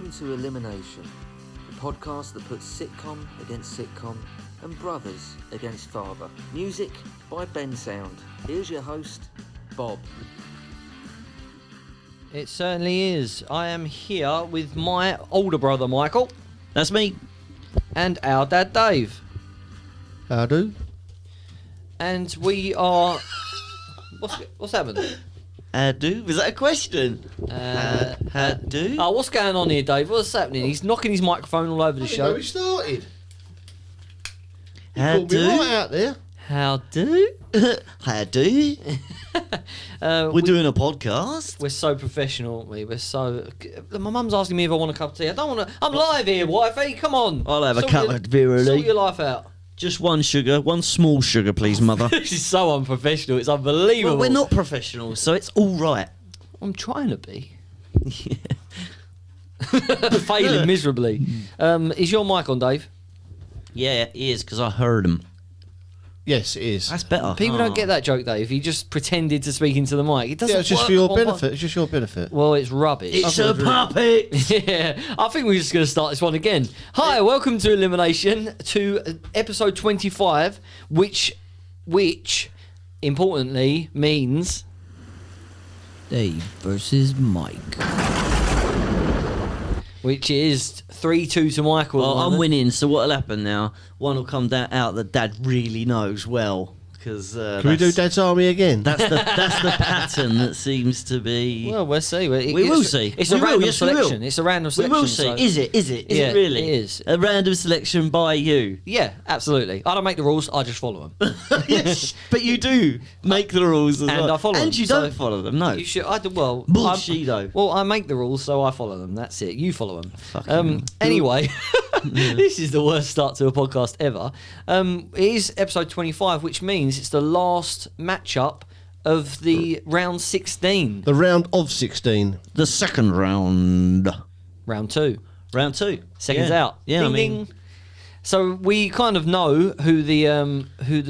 Welcome to Elimination, the podcast that puts sitcom against sitcom and brothers against father. Music by Ben Sound. Here's your host, Bob. It certainly is. I am here with my older brother Michael. That's me. And our dad Dave. How do? And we are... What's happened? Do? Was that a question? Do? Oh, what's going on here, Dave? What's happening? He's knocking his microphone all over the show. We started. How Caught me do? right out there. How do? How do? We're doing a podcast. We're so professional, aren't we? We're so... My mum's asking me if I want a cup of tea. I don't want to... I'm live here, wifey. Come on. I'll have a Sort cup your- of beer, Sort really. your life out. Just one sugar, one small sugar, please, mother. This is so unprofessional. It's unbelievable. Well, we're not professionals, so it's all right. I'm trying to be. Failing miserably. Is your mic on, Dave? Yeah, it is, because I heard him. Yes, it is. That's better. People don't get that joke, Dave. He just pretended to speak into the mic. It doesn't Yeah, it's just work for your on my- benefit. It's just your benefit. Well, it's rubbish. It's a puppet. Yeah, I think we're just going to start this one again. Hi, welcome to Elimination, to episode 25, which importantly means Dave versus Mike. which is 3-2 to Michael. Well, I'm winning, so what'll happen now? One will come out that Dad really knows well. Because Can we do Dad's Army again? That's the pattern that seems to be. Well, we'll see. We will see. It's We a will, random yes, we will. selection. It's a random We selection. will see. so- Is it? Is Yeah, it really? it is. A random selection by you. Yeah, absolutely. I don't make the rules. I just follow them. Yes, but you do make the rules as And well. I follow them, And you so- don't follow them, no. You should. I do. Well, Bullshit, though. Well, I make the rules, so I follow them. That's it. You follow them. Fucking Anyway, this is the worst start to a podcast ever. It is episode 25, which means it's the last matchup of the round 16. The round of 16. The second round. Round 2. Round 2. Seconds Yeah. out. Yeah, Ding, I mean, ding. So we kind of know who the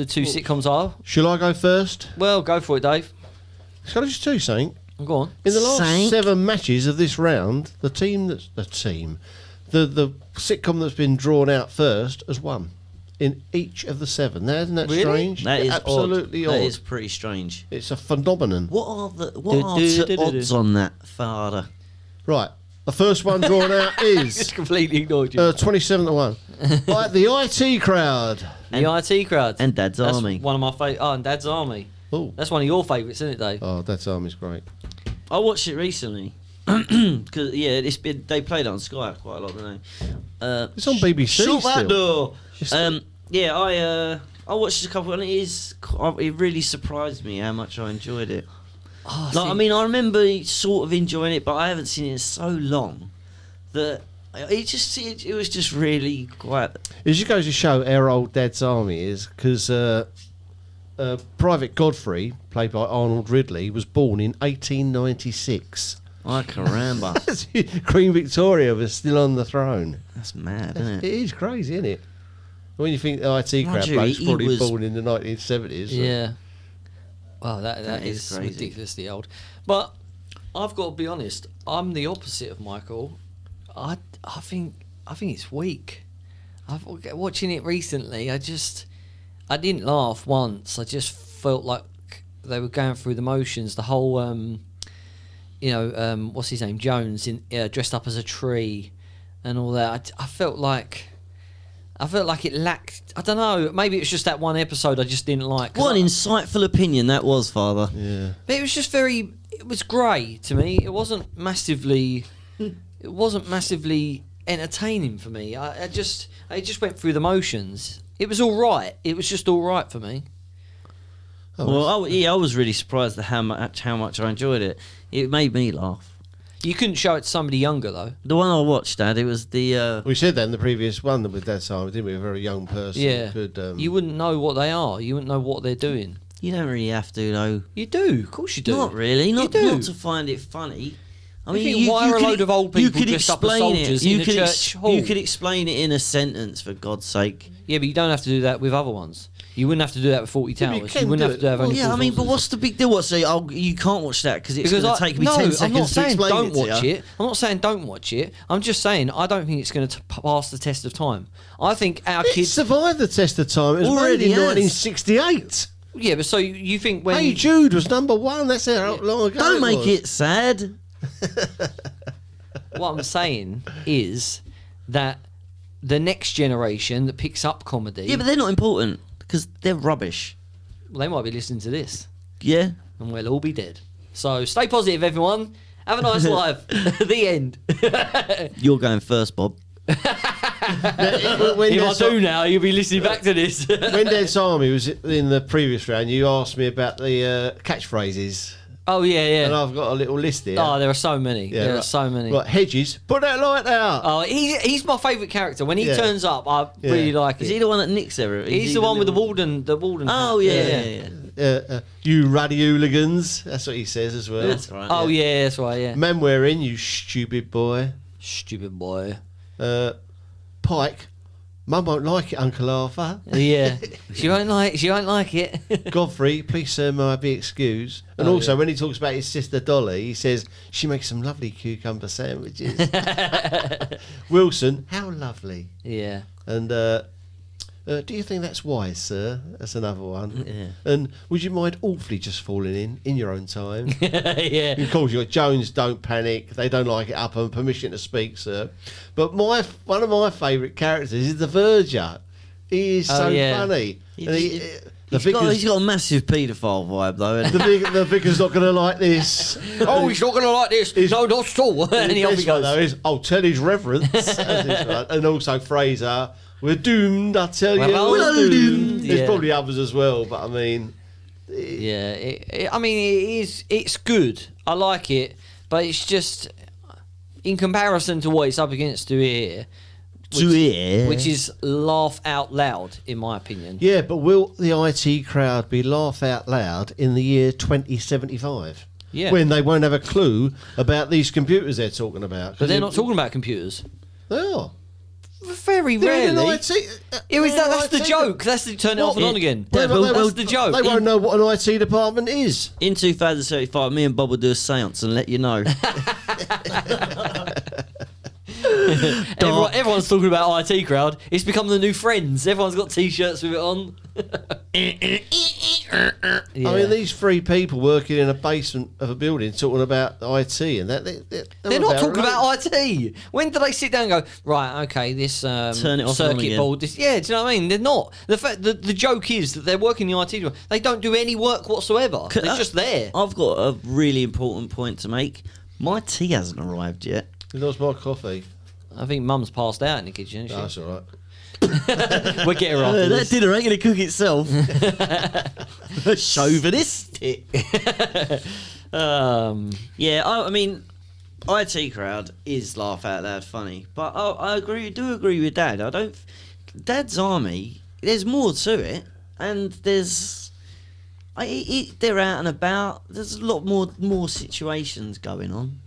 two sitcoms are. Shall I go first? Well, go for it, Dave. Can I just tell you something? Go on. In the last Sank. 7 matches of this round, the sitcom that's been drawn out first has won in each of the 7. Now, isn't that Really? strange? that is absolutely odd. odd. That is pretty strange. It's a phenomenon. What are the Do-do-do-do-do. odds on that, father? Right. The first one drawn out Just is completely ignored you. 27 to 1. Like the IT crowd. The IT crowd. And Dad's That's Army. one of my favourites. Oh, and Dad's Army. Oh, That's one of your favourites, isn't it, Dave? Dad's Army's great. I watched it recently. Because, yeah, they played it on Sky quite a lot, don't they? It's on BBC Shut that still. door! Yeah, I watched a couple, and it really surprised me how much I enjoyed it. Oh, Like, I mean, I remember sort of enjoying it, but I haven't seen it in so long that it was just really quite. It just goes to show how old Dad's Army is, because Private Godfrey, played by Arnold Ridley, was born in 1896. I can remember. Queen Victoria was still on the throne. That's mad, isn't It it? is crazy, isn't it? When you think the IT crowd you, bloke's he probably was- born in the 1970s. Yeah. Wow, that That is is crazy. ridiculously old. But I've got to be honest. I'm the opposite of Michael. I think it's weak. Watching it recently. I didn't laugh once. I just felt like they were going through the motions. The whole what's his name, Jones, dressed up as a tree, and all that. I felt like it lacked. I don't know. Maybe it was just that one episode I just didn't like. 'Cause What an insightful opinion that was, Father. Yeah. But it was just very. It was grey to me. It wasn't massively. It wasn't massively entertaining for me. I just went through the motions. It was all right. It was just all right for me. Oh, I was really surprised at how much I enjoyed it. It made me laugh. You couldn't show it to somebody younger though. The one I watched, Dad, it was the. We said that in the previous one with Dad's Army, didn't we? A very young person. Yeah. Could, You wouldn't know what they are. You wouldn't know what they're doing. You don't really have to, though. You do. Of course you do. Not really. Not do. to find it funny. I You think, why are a could- load of old you people could dressed up as explain soldiers it. in You a could church hall? You could explain it in a sentence, for God's sake. Yeah, but you don't have to do that with other ones. You wouldn't have to do that with 40 Yeah, but you Towers. can You wouldn't do have to it. have Well, only yeah, I 4 mean, but sources. what's the big deal? What? So you can't watch that because it's going to take me 10 seconds I'm not to saying explain don't it to watch you. it. I'm not saying don't watch it. I'm just saying I don't think it's going to pass the test of time. I think our It kids. survived the test of time. It was Already made in has. 1968. Yeah, but so you think when Hey Jude was number 1. That's how long ago. Don't make was. it sad. what I'm saying is that the next generation that picks up comedy, Yeah, but they're not important because they're rubbish. they might be listening to this, Yeah. and we'll all be dead. So stay positive, everyone. Have a nice life. The end. You're going first, Bob. When If I do now, you'll be listening back to this. when Dad's Army was in the previous round, you asked me about the catchphrases, Oh yeah, and yeah. I've got a little list here. Oh, there are so many. Yeah, there are right. so many. Right, Hedges, put that light out. Oh, he's my favourite character. When he Yeah. turns up, I Yeah. really like it. Is he the one that nicks everything? He's the one with the Walden. The Walden. Oh, hat. yeah. You ruddy hooligans. That's what he says as well. That's right. Oh yeah, that's right. Yeah. Man wearing, you stupid boy. Stupid boy. Pike, Mum won't like it, Uncle Arthur. Yeah. She won't like it. Godfrey, please sir, may I be excused? And Oh, also, yeah. when he talks about his sister Dolly, he says she makes some lovely cucumber sandwiches. Wilson, how lovely. Yeah. And do you think that's wise, sir? That's another one. Yeah. And would you mind awfully just falling in your own time? Yeah. Of course, you got Jones. Don't panic. They don't like it up on permission to speak, sir. But one of my favourite characters is the Verger. He is so yeah. funny. And He's got a massive paedophile vibe, though. the vicar's not going to like this. Oh, he's not going to like this. No, not at all. And he off he This one, goes. though, is, I'll tell his reverence. That's this one. And also Fraser, we're doomed, I tell you. Well, we're doomed. doomed. There's Yeah. probably others as well, but I mean... Yeah. I mean, it is. It's good. I like it, but it's just in comparison to what it's up against to here, which is laugh out loud, in my opinion. Yeah, but will the IT crowd be laugh out loud in the year 2075? Yeah. When they won't have a clue about these computers they're talking about. But they're not talking about computers. They are. Very They're in rarely. IT, It was they're that's the IT. joke. That's the turn it off and on again. Yeah, That's the joke. They won't know what an IT department is. In 2035, me and Bob will do a seance and let you know. Everyone's talking about IT crowd. It's become the new Friends. Everyone's got T-shirts with it on. I mean, these three people working in a basement of a building talking about IT and that. They're not talking about IT. When do they sit down and go, right, okay, this Turn it off and on circuit again. board, this, yeah, do you know what I mean? They're not. The fact the joke is that they're working in the IT. They don't do any work whatsoever. They're just there. I've got a really important point to make. My tea hasn't arrived yet. That's my coffee. I think Mum's passed out in the kitchen. No, that's all right. We'll get her after That this. dinner ain't going to cook itself. Chauvinistic. Yeah, I mean, IT crowd is laugh out loud funny, but I do agree with Dad. Dad's Army. There's more to it, and they're out and about. There's a lot more situations going on.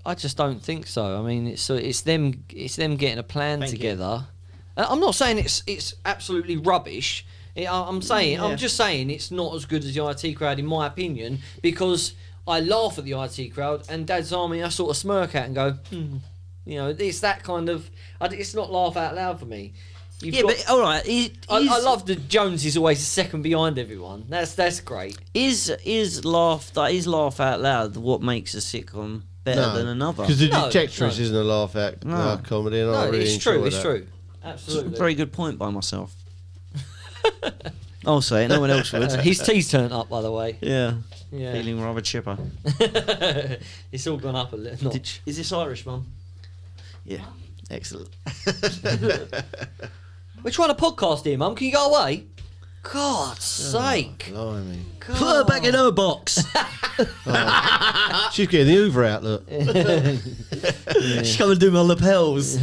I just don't think so. I mean, it's them getting a plan Thank together. I'm not saying it's absolutely rubbish. I'm just saying it's not as good as the IT crowd in my opinion, because I laugh at the IT crowd and Dad's Army I sort of smirk at and go, you know, it's that kind of. It's not laugh out loud for me. But all right. I love that Jones is always a second behind everyone. That's great. Is laugh out loud what makes a sitcom better than another? Because the No, Detectorist no. isn't a laugh at comedy, and I really it's enjoy true. that. It's true. It's a Absolutely. very good point by myself. I'll say it. No one else would. His tea's turned up, by the way. Yeah. Yeah. Feeling rather chipper. It's all gone up a little notch. Is this Irish, Mum? Yeah. Excellent. We're trying to podcast here, Mum. Can you go away? God's sake. Blimey. Put her back in her box. She's getting the Hoover out, look. She's coming to do my lapels.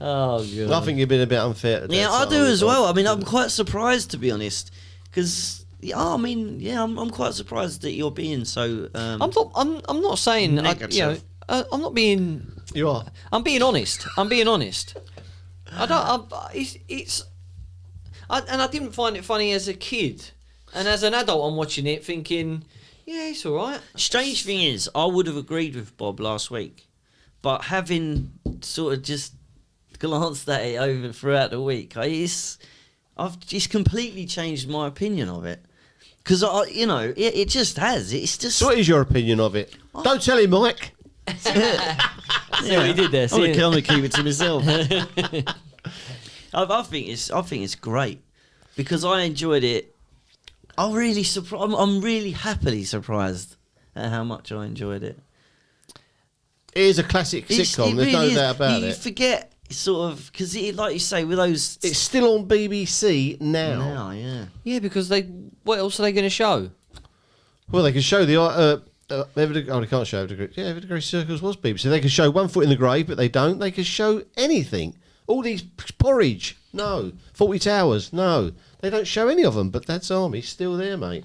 Oh, God. I think you've been a bit unfair to Yeah, Dad's I do Army, as Bob. well. I mean, I'm quite surprised, to be honest, because I'm quite surprised that you're being so. I'm not saying Negative. I'm not being. You are. I'm being honest. I don't. It's I didn't find it funny as a kid, and as an adult, I'm watching it thinking, yeah, it's all right. Strange thing is, I would have agreed with Bob last week, but having sort of just glanced at it over throughout the week, I've just completely changed my opinion of it. Because it just has. It's just. So what is your opinion of it? Don't tell him, Mike. See what he did there. I'm gonna keep it to myself. I think it's great because I enjoyed it. I'm really happily surprised at how much I enjoyed it. It is a classic sitcom. There's no doubt about it. You forget sort of because, like you say, with those. It's still on BBC now. Now, yeah. Yeah, because what else are they going to show? Well, they can show the. They can't show Everdegree. Yeah, Everdegree Circles was BBC. They can show One Foot in the Grave, but they don't. They can show anything. All these porridge, no. 40 Towers, no. They don't show any of them, but Dad's Army's still there, mate.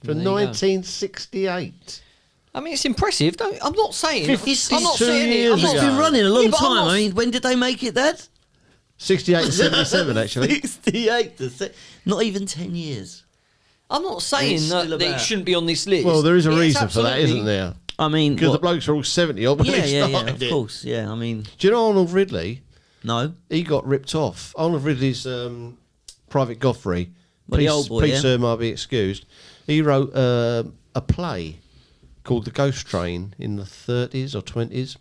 From 1968. I mean, it's impressive. I'm not saying. 52 I'm not saying it. years I'm not, It's been running a long Yeah, but I'm time. not- I mean, when did they make it, Dad? 68 to 77, actually. 68 to not even 10 years. I'm not saying It's that still it about- shouldn't be on this list. Well, there is a It's reason for that, absolutely- isn't there? I mean, Because the what? blokes are all 70 odd when Yeah, they yeah, started of it. course. Yeah, I mean, Do you know Arnold Ridley? no. He got ripped off. Arnold Ridley's Private Godfrey. Well, the old boy, Please, yeah? sir, might be excused. He wrote a play called The Ghost Train in the 30s or 20s.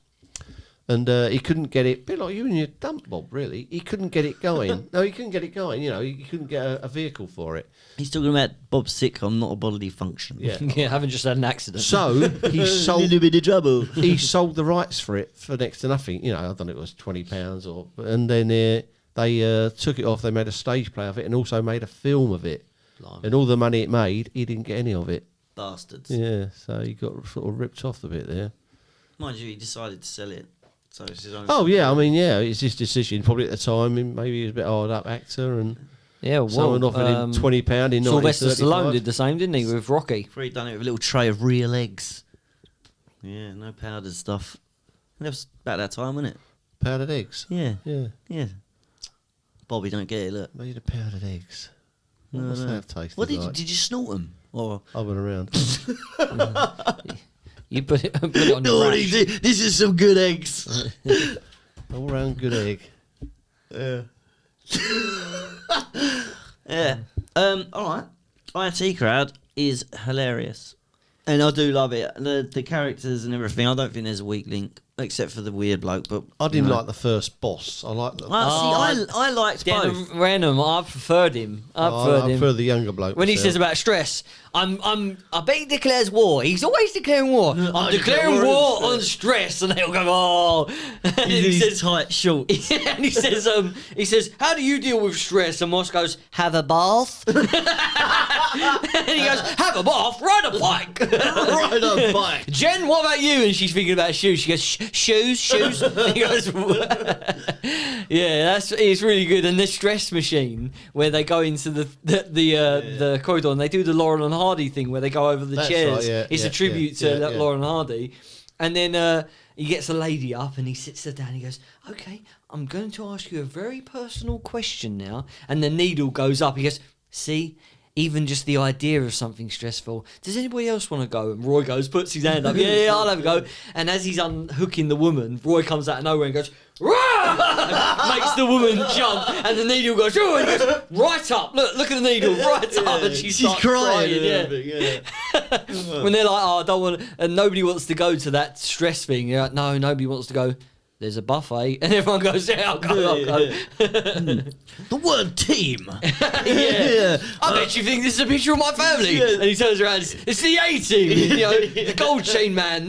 And he couldn't get it, a bit like you and your dump, Bob, really. He couldn't get it going. No, he couldn't get it going. He couldn't get a vehicle for it. He's talking about Bob's sitcom, not a bodily function. Yeah. Yeah, haven't just had an accident. So he sold bit of trouble. he sold the rights for it for next to nothing. I don't know, it was £20 and then they took it off. They made a stage play of it and also made a film of it. Blimey. And all the money it made, he didn't get any of it. Bastards. Yeah, so he got sort of ripped off a bit there. Mind you, he decided to sell it. So it's his own. Oh yeah, I mean it's his decision. Probably at the time, maybe he was a bit hard up actor, and yeah, well, someone offered him £20 in Sylvester 1935. Stallone did the same, didn't he, with Rocky? Before he'd done it with a little tray of real eggs. Yeah, no powdered stuff. And that was about that time, wasn't it? Powdered eggs. Yeah, Yeah, yeah. Bobby don't get it, look. made of powdered eggs. What No, must no. they have tasted What did like? you snort them? Or I went around. You put it on your rash. This is some good eggs. All round good egg. Yeah. Yeah. All right. IT Crowd is hilarious, and I do love it. The characters and everything. I don't think there's a weak link except for the weird bloke. But I didn't like the first boss. I like the. I liked both. Denham Renham, I preferred him. I preferred I him. prefer the younger bloke. When he myself. says about stress, I bet he declares war. He's always declaring war. I'm declaring war on stress, and they'll go, oh. And then he says, tight shorts. and he says, how do you deal with stress? And Moss goes, have a bath. And he goes, have a bath, ride a bike. Ride a bike. Jen, what about you? And she's thinking about shoes. She goes, shoes. And he goes, yeah, it's really good. And the stress machine where they go into the corridor and they do the Laurel and Hardy thing where they go over the That's chairs. right, yeah, It's yeah, a tribute to yeah. Laurel and Hardy. And then he gets a lady up and he sits her down. He goes, okay, I'm going to ask you a very personal question now. And the needle goes up. He goes, see, even just the idea of something stressful. Does anybody else want to go? And Roy goes, puts his hand up. Yeah, I'll have a go. And as he's unhooking the woman, Roy comes out of nowhere and goes, "Rah!" Makes the woman jump. And the needle goes, oh, and he goes, right up. Look at the needle, right up. And she starts crying. Yeah. When they're like, oh, I don't want to, and nobody wants to go to that stress thing. You're like, no, nobody wants to go. There's a buffet, and everyone goes, yeah, I'll go. The word team. Yeah. I bet you think this is a picture of my family. Yeah. And he turns around, it's the A-team, the gold chain man.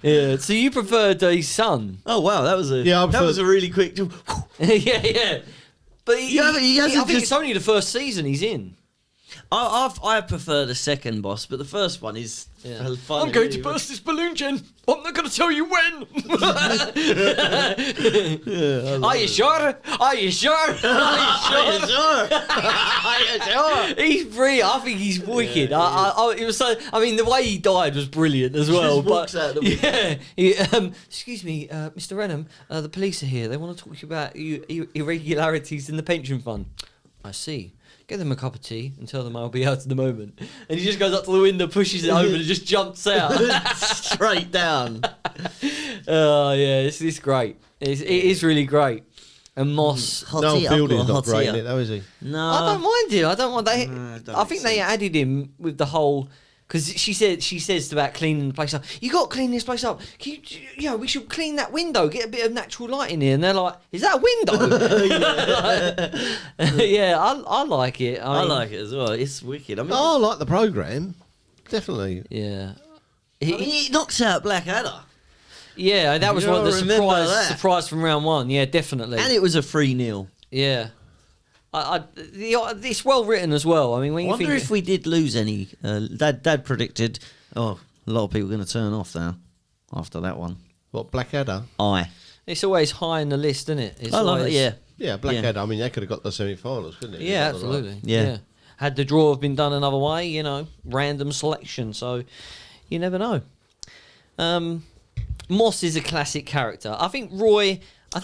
Yeah. So you preferred his son? Oh wow, that was a really quick. Yeah. But He hasn't I think just- it's only the first season he's in. I prefer the second boss, but the first one is funny. I'm going to burst this balloon, Jen. I'm not going to tell you when. Are you sure? Are you sure? Are you sure? He's brilliant. I think he's wicked. It was so. I mean, the way he died was brilliant as well. Just walks out the window. Excuse me, Mr. Renham. The police are here. They want to talk to you about irregularities in the pension fund. I see. Get them a cup of tea and tell them I'll be out in a moment. And he just goes up to the window, pushes it open, and just jumps out straight down. Oh yeah, it's great. It is really great. And Moss. Noel Fielding's not great in it, though, is he? No, I don't mind him. I don't want that. No, I think they added him with the whole. Because she says about cleaning the place up. You got to clean this place up. Can we should clean that window. Get a bit of natural light in here. And they're like, "Is that a window?" Yeah, I like it. I like it as well. It's wicked. I mean, I like the programme. Definitely. Yeah. He knocks out Blackadder. Yeah, that was You one of the don't remember that. surprise from round one. Yeah, definitely. And it was a 3-0. Yeah. It's well written as well. I mean, when I you wonder think if we did lose any. Dad predicted. Oh, a lot of people are going to turn off now after that one. What, Blackadder? it's always high in the list, isn't it? It's I love it. always- Yeah. Yeah, Blackadder. I mean, they could have got the semi-finals, couldn't it? Yeah, If they got the right- absolutely. Yeah. Had the draw have been done another way, random selection. So you never know. Moss is a classic character. I think Roy.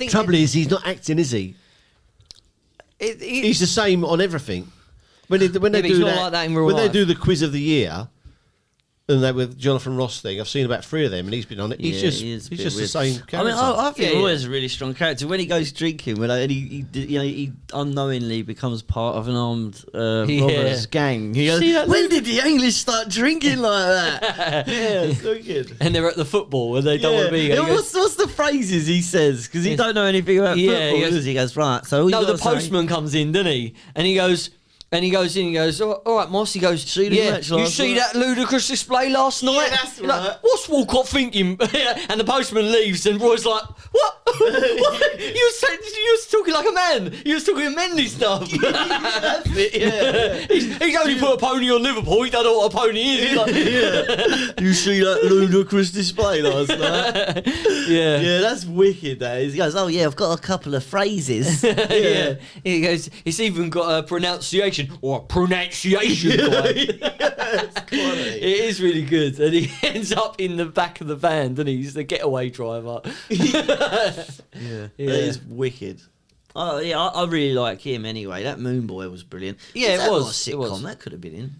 Trouble is, he's not acting, is he? He's the same on everything. When they but he's do not that, like that in real when they life. do the quiz of the year, and that with Jonathan Ross thing, I've seen about 3 of them, and he's been on it. He's Yeah, just he is a he's bit just the weird. same I character. mean, I think Yeah, Roy yeah. is a really strong character. When he goes drinking, and he unknowingly becomes part of an armed robbers gang. He goes, See that when did the English start drinking like that? Yeah, it's so good. And they're at the football where they don't want to be. Yeah, what's the phrases he says? Because he don't know anything about Yeah, football. he goes- He goes, right. So all No, you the gotta say- postman comes in, doesn't he? And he goes in, he goes, all right, Moss. He goes, See the yeah, match you last see night?" that ludicrous display last night? that's You're like, right. what's Walcott thinking? And the postman leaves, and Roy's like, what? What? You was talking like a man. You was talking manly stuff. That's it, yeah. He's only put a pony on Liverpool. He don't know what a pony is. He's like, You see that ludicrous display last night? yeah. Yeah, that's wicked. That is. He goes, oh yeah, I've got a couple of phrases. Yeah. He goes, it's even got a pronunciation or a pronunciation guide. It is really good. And he ends up in the back of the van, doesn't he? He's the getaway driver. Yeah, Yeah. that is wicked. Oh yeah, I really like him anyway. That Moon Boy was brilliant. Yeah, Is it that was, not a it sitcom? was. That could have been in.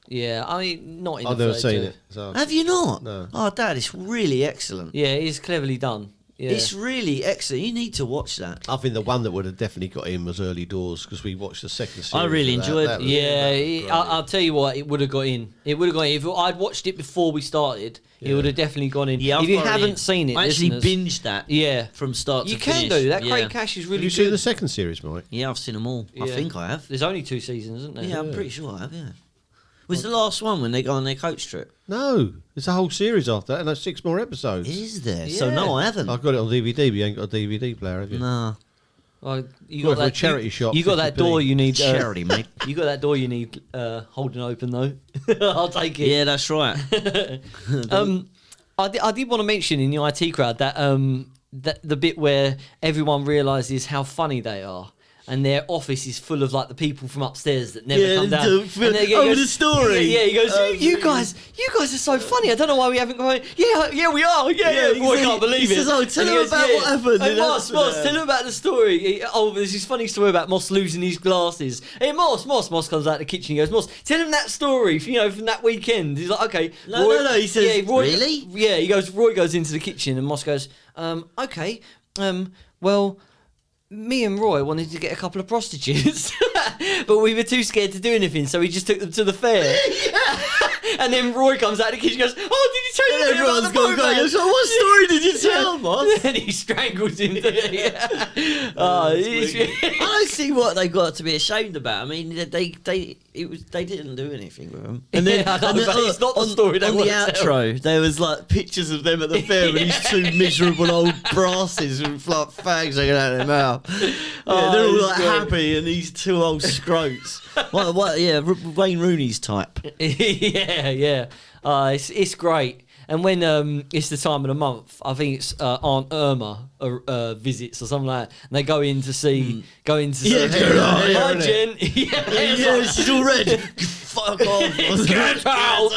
Yeah, I mean, not in I've the never 32. seen it. So. Have you not? No. Oh, Dad, it's really excellent. Yeah, it is cleverly done. Yeah. It's really excellent. You need to watch that. I think the one that would have definitely got in was Early Doors because we watched the second series. I really of that. enjoyed That it. was- Yeah, that was great. I'll tell you what, it would have got in. It would have got in. If I'd watched it before we started, it would have definitely gone in. Yeah, I've if you got it haven't in. seen it, I actually listeners, binged that. Yeah. From start to You finish. can do that. Yeah. Craig Cash is really Have you seen good. the second series, Mike? Yeah, I've seen them all. I Yeah. think I have. There's only 2 seasons, isn't there? Yeah, I'm pretty sure I have. Yeah. Was the last one when they go on their coach trip? No, there's a whole series after that, and there's 6 more episodes. Is there? So Yeah. no, I haven't. I've got it on DVD, but you ain't got a DVD player, have you? No. Well, you Well, got for a that charity shop, You got that 50p. door you need. Charity, mate. You got that door you need holding open though. I'll take it. Yeah, that's right. I did want to mention in the IT crowd that that the bit where everyone realizes how funny they are. And their office is full of like the people from upstairs that never Yeah, come down. the- And they oh, the story. Yeah, he goes, Oh, you guys are so funny. I don't know why we haven't gone. Yeah, we are. Yeah. he Boy, I said- can't believe he it. says, "Oh, tell And he him about what happened." Hey, And Moss, that's- tell him about the story. There's this funny story about Moss losing his glasses. Hey, Moss comes out of the kitchen. He goes, Moss, tell him that story. From that weekend. He's like, okay. No, he says, Roy, really? Yeah, he goes. Roy goes into the kitchen, and Moss goes, okay, well. Me and Roy wanted to get a couple of prostitutes, but we were too scared to do anything, so we just took them to the fair. And then Roy comes out and the kitchen goes, "Oh, did you tell you Everyone's about the going, boat, man?" so what story did you tell, Moss? And he strangles him to death. I don't see what they got to be ashamed about. I mean, they didn't do anything with him. And then, Yeah, I know, but it's not the story they on the want to tell. outro, there was like pictures of them at the fair with these two miserable old brasses with like fags hanging out of their mouth. Yeah, they're all it's like great. happy, and these two old scrotes. Yeah, Wayne Rooney's type. Yeah. It's great. And when it's the time of the month, I think it's Aunt Irma visits or something like that. And they go in to see. Yeah, Hi, Jen. Yeah, she's all red. Fuck off. Get out.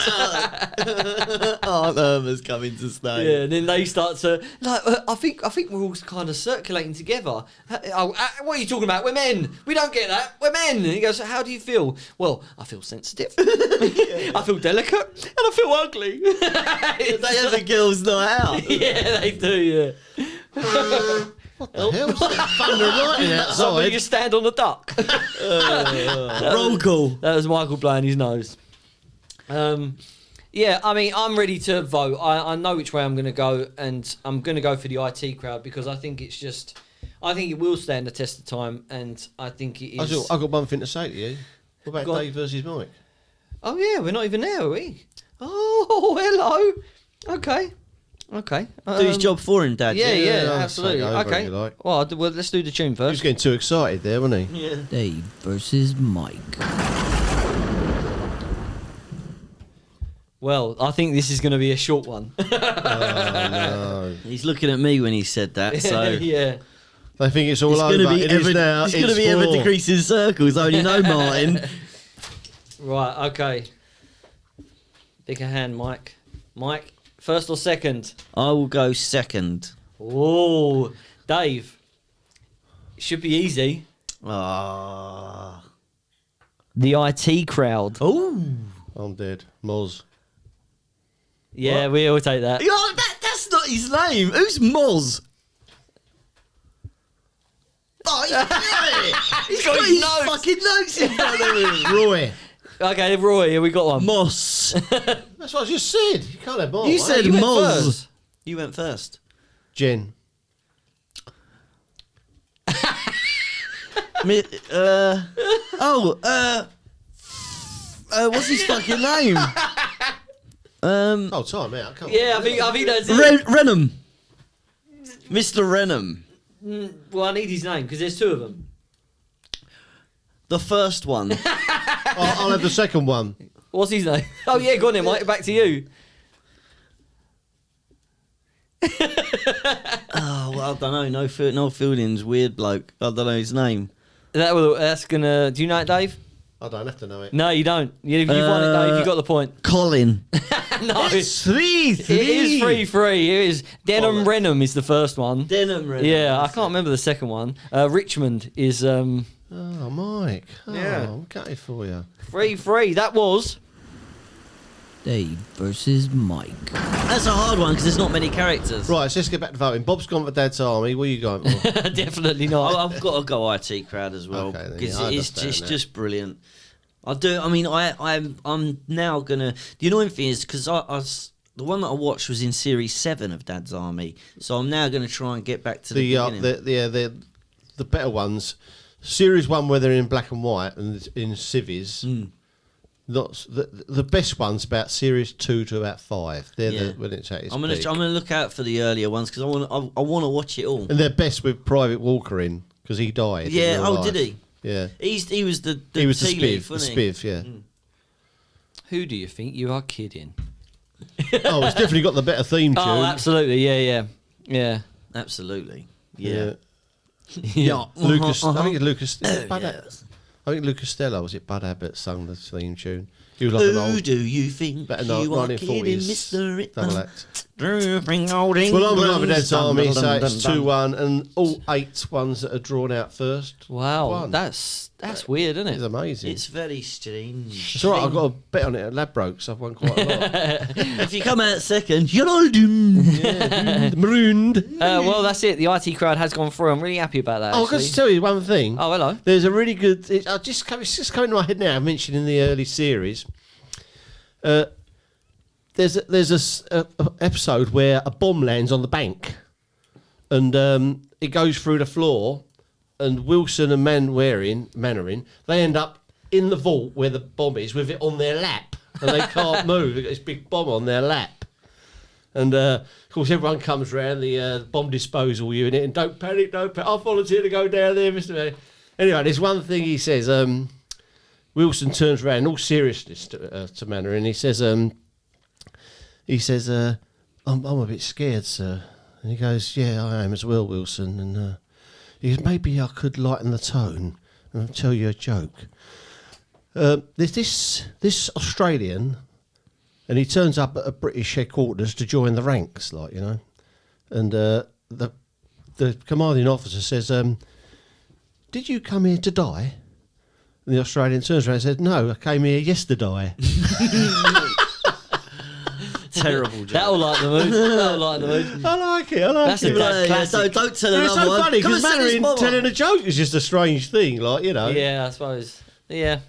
Aunt Irma's coming to stay. Yeah, and then they start to like. I think we're all kind of circulating together. What are you talking about? We're men. We don't get that. We're men. And he goes, "How do you feel?" "Well, I feel sensitive. I feel delicate, and I feel ugly." They have a girls' night out. Yeah, they do. Yeah. What the hell? Thunder and lightning Somebody outside. just stand on the duck. Roll call. That was Michael blowing his nose. Yeah, I mean, I'm ready to vote. I know which way I'm going to go, and I'm going to go for the IT crowd because I think it's just, I think it will stand the test of time, and I think it is. I've got one thing to say to you. What about Go on. Dave versus Mike? Oh yeah, we're not even there, are we? Oh, hello. Okay. Do his job for him, Dad. Yeah, I'll absolutely. take over if Okay. you like. Well, let's do the tune He was first. getting too excited there, wasn't he? Yeah. Dave versus Mike. Well, I think this is going to be a short one. Oh, no. He's looking at me when he said that, so Yeah. They think it's all it's over. going to be It is ever, now. it's going to be ever for- decreasing circles. I only know Martin. Right, okay. Pick a hand, Mike. Mike, first or second? I will go second. Oh, Dave. Should be easy. Ah. The IT crowd. Oh. I'm dead. Moz. Yeah, we all take that. That's not his name. Who's Moz? Oh, he's got his notes. fucking notes in front of him. Roy. Okay, Roy, here we got one. Moss. That's what I just said. You can't have more. You mate. said You went Moz. first. You went first. Jen. What's his fucking name? Oh, time out. Come on. Yeah, I think that's it. Renham. Mr. Renham. Well, I need his name because there's two of them. The first one. I'll have the second one. What's his name? Oh, yeah, go on then, Mike. Back to you. Oh, well, I don't know. No Fielding's weird bloke. I don't know his name. That's gonna. Do you know it, Dave? I don't have to know it. No, you don't. You've won it, Dave. You got the point. Colin. No, It's 3-3. it is 3-3. It is Denham Renham is the first one. Denham Renham. Yeah, I can't remember the second one. Richmond is Oh, Mike. Oh, Yeah. I'm gutted for you. 3-3. That was. Dave versus Mike. That's a hard one because there's not many characters. Right, so let's get back to voting. Bob's gone for Dad's Army. What are you going for? Definitely not. I've got to go IT crowd as well Okay, then, because yeah, I it's understand that. just brilliant. I do. I mean, I'm now gonna. The annoying thing is because the one that I watched was in series 7 of Dad's Army, so I'm now gonna try and get back to the beginning. the better ones. Series 1 where they're in black and white and in civvies. Not the best ones about series 2 to about 5. They're Yeah. when it's at its I'm peak. gonna look out for the earlier ones because I want to watch it all. And they're best with Private Walker in because he died. in Yeah. real Oh, life. did he? Yeah. He was the He was the tea leaf, spiv. The wasn't he? spiv, yeah. Who do you think you are kidding? Oh, it's definitely got the better theme tune. Oh, absolutely. Yeah. Absolutely. Yeah. Yeah. Lucas, I think it's Lucas. Yes. I think Lucas Stella was it. Bud Abbott sung the theme tune. He was like an Who old do you think better you are kidding, 1940s Mr. double act. Well, Well, I'm going to Dad's Army, so it's 2-1, and all 8 ones that are drawn out first. Wow. won. That's weird, isn't It's it? amazing. It's very strange. It's all right. I've got a bet on it at Ladbrokes. I've won quite a lot. If you come out second, you're all doomed. Marooned. Well, that's it. The IT crowd has gone through. I'm really happy about that. Oh, I've got actually. to tell you one thing. Oh, hello. There's a really good. It's just coming to my head now. I mentioned in the early series. there's a episode where a bomb lands on the bank, and it goes through the floor, and Wilson and Mannering, they end up in the vault where the bomb is with it on their lap, and they can't move. They've got this big bomb on their lap. And, of course, everyone comes round, the bomb disposal unit, and don't panic, I'll volunteer to go down there, Mr. Manning. Anyway, there's one thing he says. Wilson turns around in all seriousness to Mannering, and he says, I'm a bit scared, sir. And he goes, yeah, I am as well, Wilson. And he goes, maybe I could lighten the tone and I'll tell you a joke. There's this Australian, and he turns up at a British headquarters to join the ranks, like, you know. And the commanding officer says, did you come here to die? And the Australian turns around and says, no, I came here yesterday. Terrible joke. That'll lighten the mood. I like it. That's a dad classic. Don't tell It's another so one. funny Come because and see this Mannering mama. telling a joke is just a strange thing, like, you know. Yeah, I suppose. Yeah.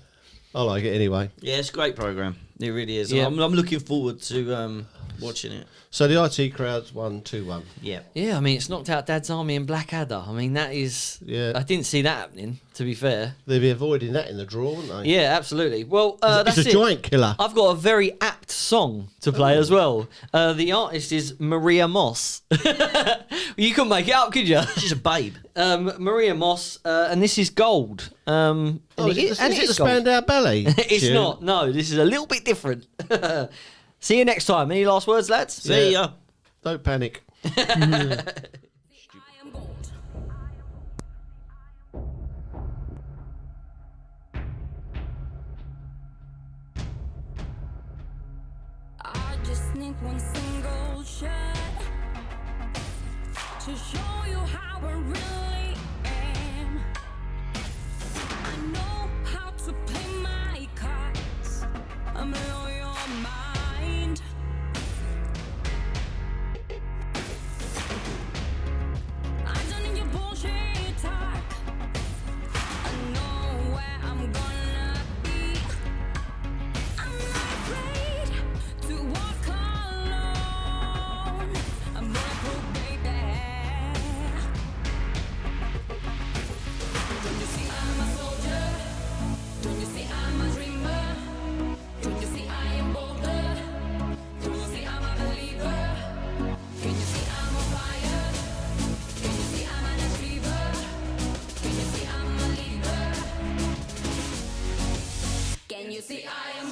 I like it anyway. Yeah, it's a great programme. It really is. Yeah. I'm looking forward to watching it. So the IT crowd's 1-2-1. Yeah. Yeah, I mean, it's knocked out Dad's Army and Blackadder. I mean, that is... Yeah. I didn't see that happening, to be fair. They'd be avoiding that in the draw, wouldn't they? Yeah, absolutely. Well, that's it's a it. giant killer. I've got a very apt song to play as well. The artist is Maria Moss. You couldn't make it up, could you? She's a babe. Maria Moss, and this is Gold. Is it the Gold. Spandau Ballet? It's tune? not. No, this is a little bit different. See you next time. Any last words, lads? See ya. Don't panic. I am gold. I just need one single shot to show you how I really am. I know how to play my cards. I'm blow your mind. I don't need your bullshit talk. I know where I'm gonna be. I'm not afraid to walk alone. I'm bulletproof, baby. Don't you see I'm a soldier? Don't you see I'm a dreamer? Don't you see I am bolder? Don't you see I'm a believer? Can you see I'm on fire? Can you see I'm an achiever? Can you see I'm a leader? Can you see I am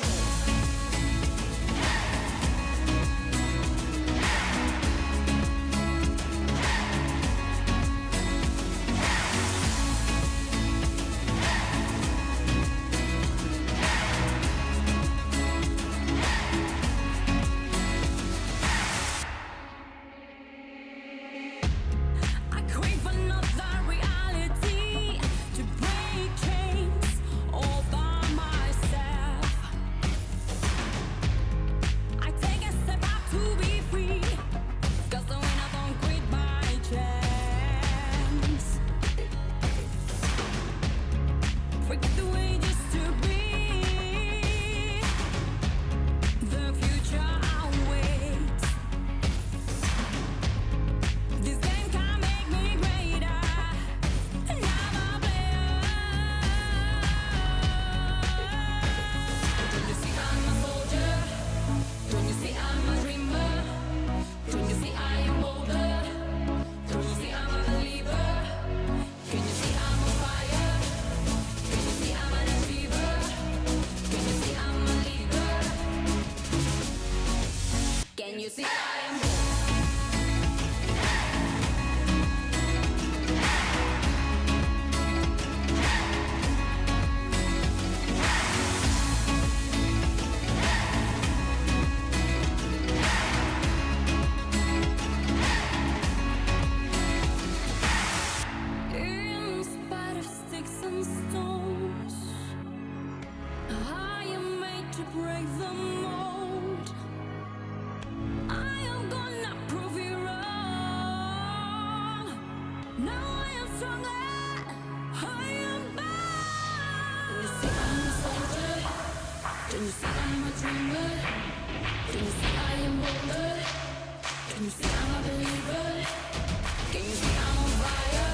I crave another reality to break chains all by myself. I take a step out to be free, 'cause the winner don't quit by chance. Forget the way it used to be. The future awaits. This game can make me greater. Another player. Don't you see I'm a soldier? Don't you see I'm a dreamer? Don't you see I am bolder? Don't you see I'm a believer? Can you see I'm on fire? Can you see I'm an achiever? Can you see I'm a leader? Can you see I am in spite of sticks and stones? I am made to break the mold. I am gonna prove you wrong. Now I am stronger. I am bold. Don't you see I'm a soldier? Don't you see I'm a dreamer? Can you see I am bolder? Can you see I'm a believer? Can you see I'm on fire?